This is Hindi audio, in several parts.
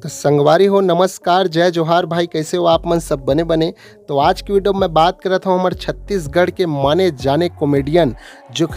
तो संगवारी हो नमस्कार जय जोहार भाई, कैसे हो आप मन सब बने बने। तो आज की वीडियो में बात करत हूँ हमारे छत्तीसगढ़ के माने जाने कॉमेडियन जो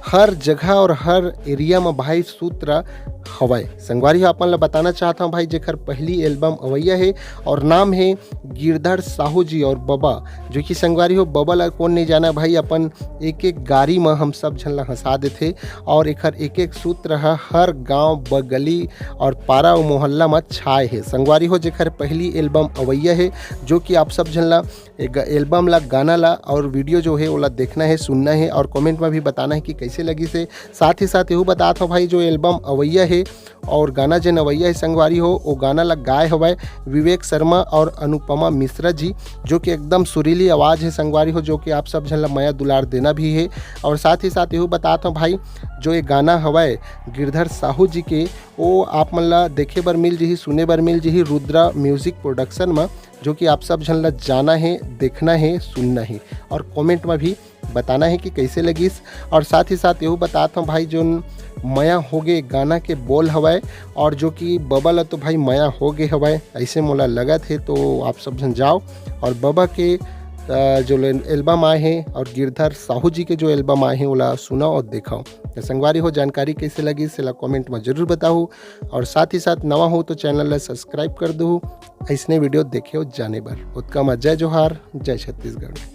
हर जगह और हर एरिया में भाई सूत्र हवय। संगवारी हो अपन ला बताना चाहता हूँ भाई जेकर पहली एल्बम अवैया है और नाम है गिरधर साहू जी और बबा। जो कि संगवारी हो बबा ला कौन नहीं जाना भाई, अपन एक एक गाड़ी में हम सब झन ला हंसा देते और एक एक सूत्र हर गांव बगली और पारा और मोहल्ला में छाए है। संगवारी हो जेकर पहली एल्बम अवैया है जो कि आप सब झन ला एल्बम ला गाना ला और वीडियो जो है ओला देखना है, सुनना है और कमेंट में भी बताना है कि कैसे लगी से। साथ ही साथ यू बताता हूँ भाई जो एल्बम अवैया है और गाना जो अवैया है संगवारी हो वो गाना ला गाए हवाए विवेक शर्मा और अनुपमा मिश्रा जी, जो कि एकदम सुरीली आवाज़ है संगवारी हो, जो कि आप सब झन ला माया दुलार देना भी है। और साथ ही साथ यू बताता हूँ भाई जो ये गाना हवाए गिरधर साहू जी के वो आप मन ला देखे बर मिल जही, सुने बर मिल जही रुद्रा म्यूजिक प्रोडक्शन में, जो कि आप सब झन ला जाना है, देखना है, सुनना है और कमेंट में भी बताना है कि कैसे लगिस। और साथ ही साथ यू बताता हूँ भाई जो मया हो गए गाना के बोल हवाए और जो कि बबा ला तो भाई मया हो गए हवाए ऐसे मोला लगा थे। तो आप सब जन जाओ और बबा के जो एल्बम आए हैं और गिरधर साहू जी के जो एल्बम आए हैं ओला सुनाओ और दिखाओ। तो संगवारी हो जानकारी कैसे लगी इसे कमेंट में जरूर बताओ और साथ ही साथ नवा हो तो चैनल ला सब्सक्राइब कर दो ऐसने वीडियो देखे हो जाने बर। उत्तम जय जोहार, जय छत्तीसगढ़।